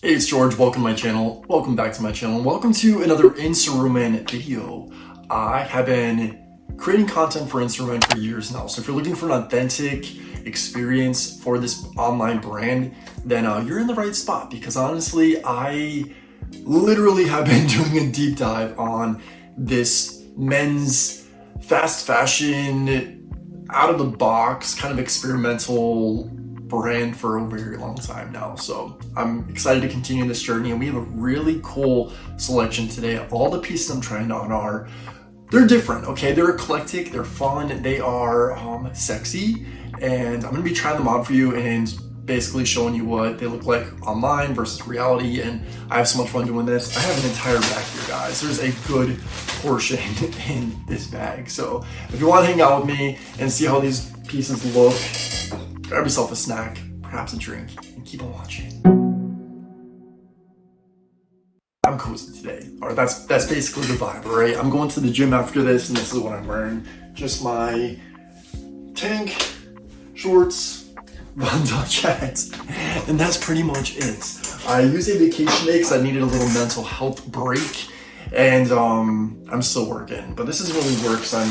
Hey, it's George. Welcome to my channel. Welcome back to my channel. Welcome to another Incerunmen video. I have been creating content for Incerunmen for years now. So if you're looking for an authentic experience for this online brand, then you're in the right spot, because honestly, I literally have been doing a deep dive on this men's fast fashion, out of the box, kind of experimental brand for a very long time now. So I'm excited to continue this journey, and we have a really cool selection today. All the pieces I'm trying on they're different, okay? They're eclectic, they're fun, they are sexy, and I'm gonna be trying them on for you and basically showing you what they look like online versus reality. And I have so much fun doing this. I have an entire bag here, guys. There's a good portion in this bag. So if you want to hang out with me and see how these pieces look, grab yourself a snack, perhaps a drink, and keep on watching. I'm cozy today. All right, that's basically the vibe, all right? I'm going to the gym after this, and this is what I'm wearing. Just my tank, shorts, button-up jacket, and that's pretty much it. I used a vacation day because I needed a little mental health break, and I'm still working, but this is really work because I'm,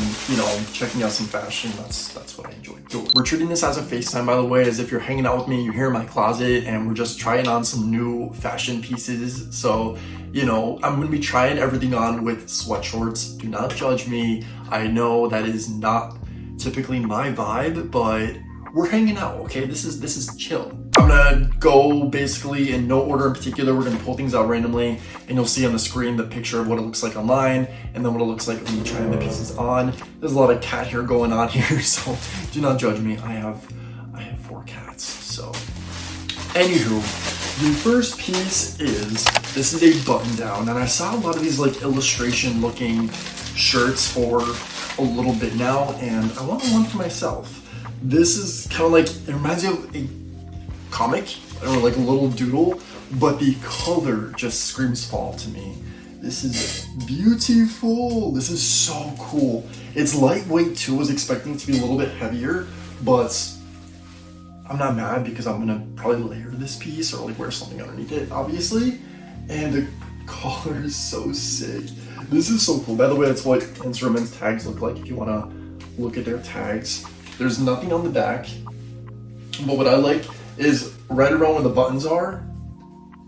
checking out some fashion. That's what I enjoy. So we're treating this as a FaceTime, by the way, as if you're hanging out with me, you're here in my closet, and we're just trying on some new fashion pieces. So, I'm gonna be trying everything on with sweatshorts. Do not judge me. I know that is not typically my vibe, but we're hanging out, okay? This is chill. I'm gonna go basically in no order in particular. We're gonna pull things out randomly, and you'll see on the screen the picture of what it looks like online, and then what it looks like when you try the pieces on. There's a lot of cat hair going on here, so do not judge me. I have 4 cats. So, anywho, the first piece is, this is a button down, and I saw a lot of these like illustration looking shirts for a little bit now, and I want one for myself. This is kind of like, it reminds me of a comic or like a little doodle, but the color just screams fall to me. This is beautiful. This is so cool. It's lightweight too. I was expecting it to be a little bit heavier, but I'm not mad because I'm gonna probably layer this piece or like wear something underneath it, obviously. And the color is so sick. This is so cool. By the way, that's what Incerunmen's tags look like if you wanna look at their tags. There's nothing on the back, but what I like is right around where the buttons are,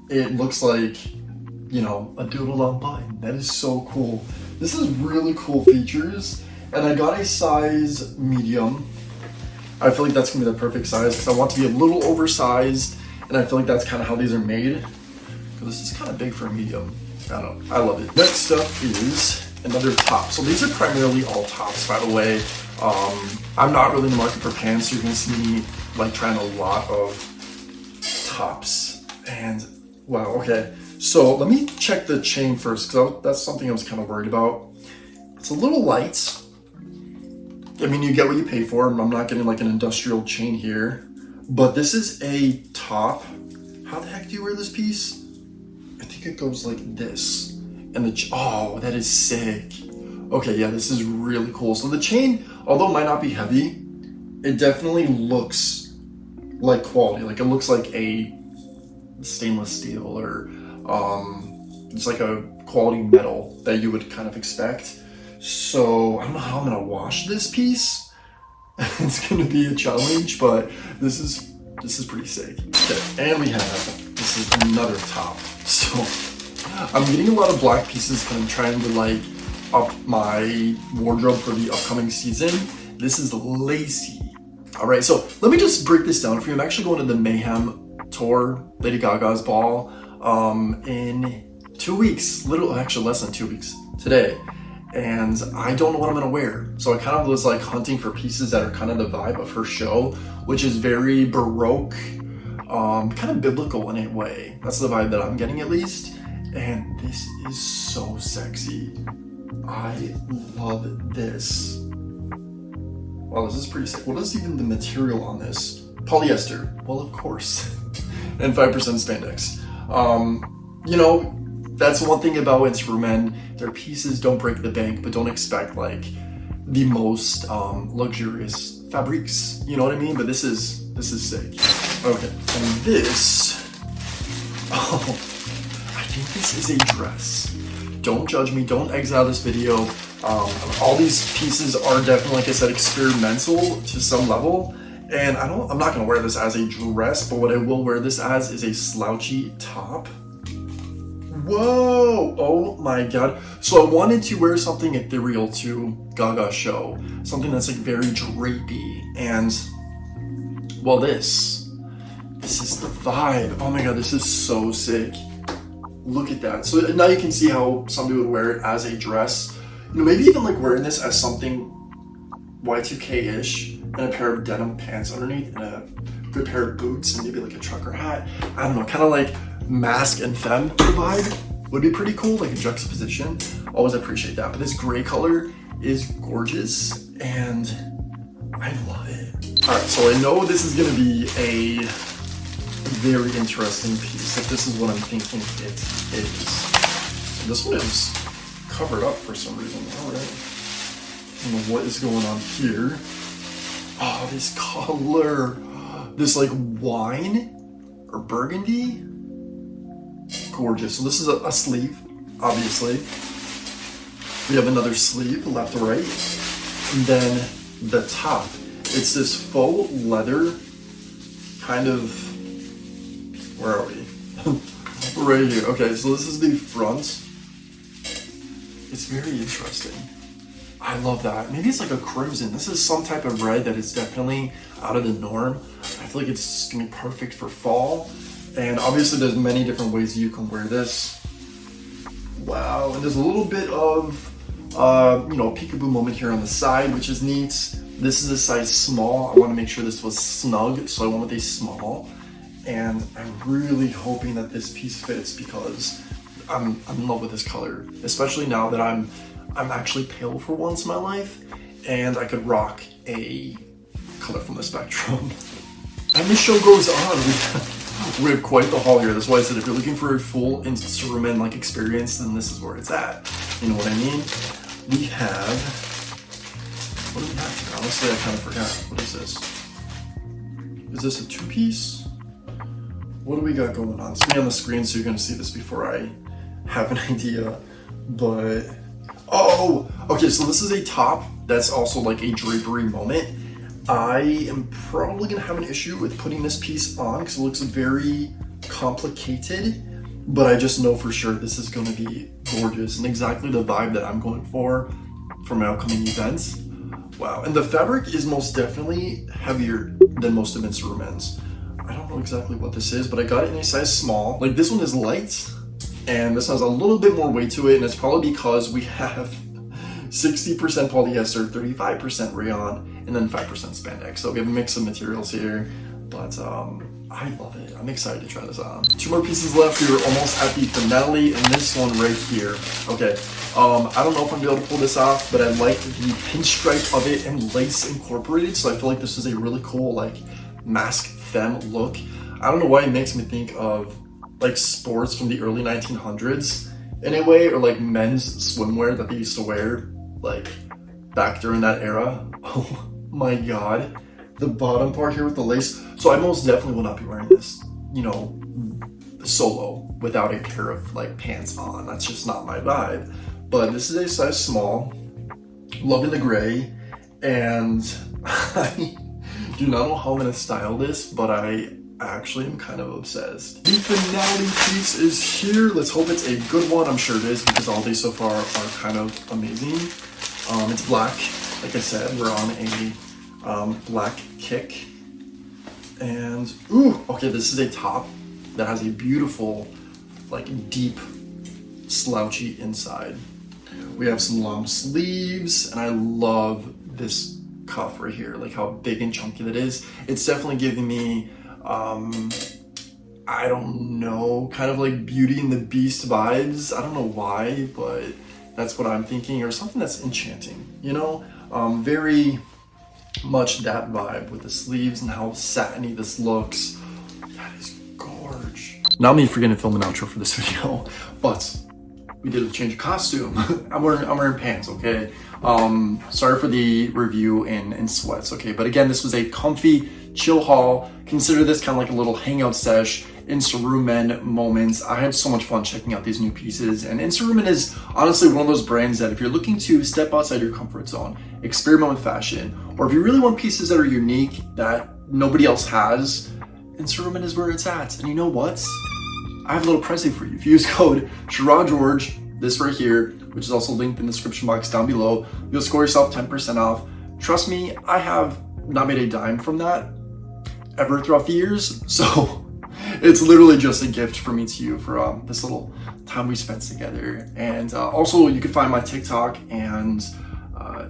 it looks like, a doodled on button. That is so cool. This is really cool features, and I got a size medium. I feel like that's gonna be the perfect size because I want to be a little oversized, and I feel like that's kind of how these are made. But this is kind of big for a medium. I don't know, I love it. Next up is another top. So these are primarily all tops, by the way. I'm not really in the market for pants, so you're gonna see me like trying a lot of tops. And wow, okay. So let me check the chain first, because that's something I was kind of worried about. It's a little light. I mean, you get what you pay for. I'm not getting like an industrial chain here, but this is a top. How the heck do you wear this piece? I think it goes like this. And oh, that is sick. Okay, yeah, this is really cool. So the chain, although it might not be heavy, it definitely looks like quality. Like it looks like a stainless steel or it's like a quality metal that you would kind of expect. So I don't know how I'm gonna wash this piece. It's gonna be a challenge, but this is pretty sick. Okay, and we have, this is another top. So I'm getting a lot of black pieces because I'm trying to like up my wardrobe for the upcoming season. This is lacy. All right, so let me just break this down for you. I'm actually going to the Mayhem tour, Lady Gaga's ball, in 2 weeks, actually less than 2 weeks today. And I don't know what I'm gonna wear. So I kind of was like hunting for pieces that are kind of the vibe of her show, which is very Baroque, kind of biblical in a way. That's the vibe that I'm getting, at least. And this is so sexy. I love this. Wow, this is pretty sick. What is even the material on this? Polyester. Well, of course. And 5% spandex. That's one thing about Incerunmen. Their pieces don't break the bank, but don't expect like the most luxurious fabrics. You know what I mean? But this is sick. Okay, and this Oh, I think this is a dress. Don't judge me, don't exit out of this video. All these pieces are definitely, like I said, experimental to some level. And I'm not gonna wear this as a dress, but what I will wear this as is a slouchy top. Whoa, oh my God. So I wanted to wear something ethereal to Gaga show, something that's like very drapey. And well, this is the vibe. Oh my God, this is so sick. Look at that. So now you can see how somebody would wear it as a dress. You know, maybe even like wearing this as something Y2K-ish, and a pair of denim pants underneath, and a good pair of boots, and maybe like a trucker hat. I don't know, kind of like mask and femme vibe would be pretty cool, like a juxtaposition. Always appreciate that. But this gray color is gorgeous, and I love it. All right, so I know this is gonna be a very interesting piece. If this is what I'm thinking it is. So this one is covered up for some reason. All right. I don't know what is going on here. Oh, this color. This like wine or burgundy. Gorgeous. So this is a sleeve, obviously. We have another sleeve, left to right. And then the top. It's this faux leather kind of, where are we? Right here. Okay, so this is the front. It's very interesting. I love that. Maybe it's like a crimson. This is some type of red that is definitely out of the norm. I feel like it's gonna be perfect for fall. And obviously there's many different ways you can wear this. Wow, and there's a little bit of, you know, peekaboo moment here on the side, which is neat. This is a size small. I wanna make sure this was snug, so I went with a small. And I'm really hoping that this piece fits because I'm in love with this color, especially now that I'm actually pale for once in my life, and I could rock a color from the spectrum. And the show goes on. We have quite the haul here. That's why I said if you're looking for a full Incerunmen like experience, then this is where it's at. You know what I mean? We have, what do we have here? Honestly, I kind of forgot. What is this? Is this a two-piece? What do we got going on? It's me on the screen, so you're gonna see this before I have an idea. But oh, okay, so this is a top that's also like a drapery moment. I am probably gonna have an issue with putting this piece on because it looks very complicated, but I just know for sure this is gonna be gorgeous and exactly the vibe that I'm going for my upcoming events. Wow, and the fabric is most definitely heavier than most of Incerunmen's. I don't know exactly what this is, but I got it in a size small. Like this one is light, and this has a little bit more weight to it, and it's probably because we have 60% polyester, 35% rayon, and then 5% spandex. So we have a mix of materials here, but I love it. I'm excited to try this on. Two more pieces left. We're almost at the finale, and this one right here. Okay, I don't know if I'm gonna be able to pull this off, but I like the pinstripe of it and lace incorporated, so I feel like this is a really cool like mask femme look. I don't know why it makes me think of like sports from the early 1900s in a way, or like men's swimwear that they used to wear like back during that era. Oh my God, the bottom part here with the lace. So I most definitely will not be wearing this, you know, solo without a pair of like pants on. That's just not my vibe. But this is a size small, loving the gray, and I do not know how I'm gonna style this, but I actually am kind of obsessed. The finale piece is here. Let's hope it's a good one. I'm sure it is because all these so far are kind of amazing. It's black. Like I said, we're on a black kick. And, ooh, okay, this is a top that has a beautiful, like deep slouchy inside. We have some long sleeves, and I love this cuff right here, like how big and chunky that is. It's definitely giving me, I don't know, kind of like Beauty and the Beast vibes. I don't know why, but that's what I'm thinking, or something that's enchanting, you know? Very much that vibe with the sleeves and how satiny this looks. That is gorge. Not me forgetting to film an outro for this video, but we did a change of costume. I'm wearing pants, okay? Sorry for the review in sweats, okay? But again, this was a comfy chill haul. Consider this kind of like a little hangout sesh, Incerunmen moments. I had so much fun checking out these new pieces, and Incerunmen is honestly one of those brands that if you're looking to step outside your comfort zone, experiment with fashion, or if you really want pieces that are unique that nobody else has, Incerunmen is where it's at. And you know what? I have a little present for you. If you use code 𝗬𝗏𝗏, this right here, which is also linked in the description box down below, you'll score yourself 10% off. Trust me, I have not made a dime from that ever throughout the years, so it's literally just a gift for me to you for this little time we spent together. And also, you can find my TikTok and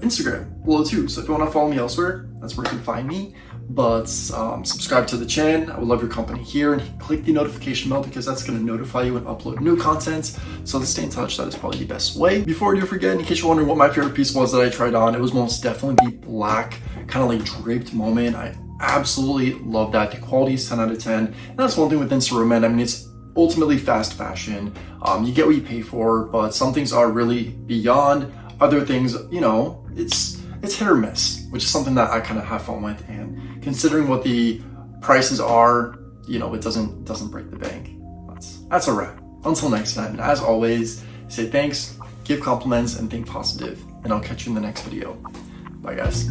Instagram below too. So if you want to follow me elsewhere, that's where you can find me. But subscribe to the channel. I would love your company here, and click the notification bell because that's going to notify you and upload new content. So to stay in touch, that is probably the best way. Before I do forget, in case you're wondering what my favorite piece was that I tried on, it was most definitely the black kind of like draped moment. I absolutely love that. The quality is 10 out of 10. And that's one thing with Incerunmen. I mean, it's ultimately fast fashion. You get what you pay for, but some things are really beyond. Other things, you know, it's hit or miss, which is something that I kind of have fun with. And considering what the prices are, you know, it doesn't break the bank. That's a wrap. Until next time, and as always, say thanks, give compliments, and think positive. And I'll catch you in the next video. Bye, guys.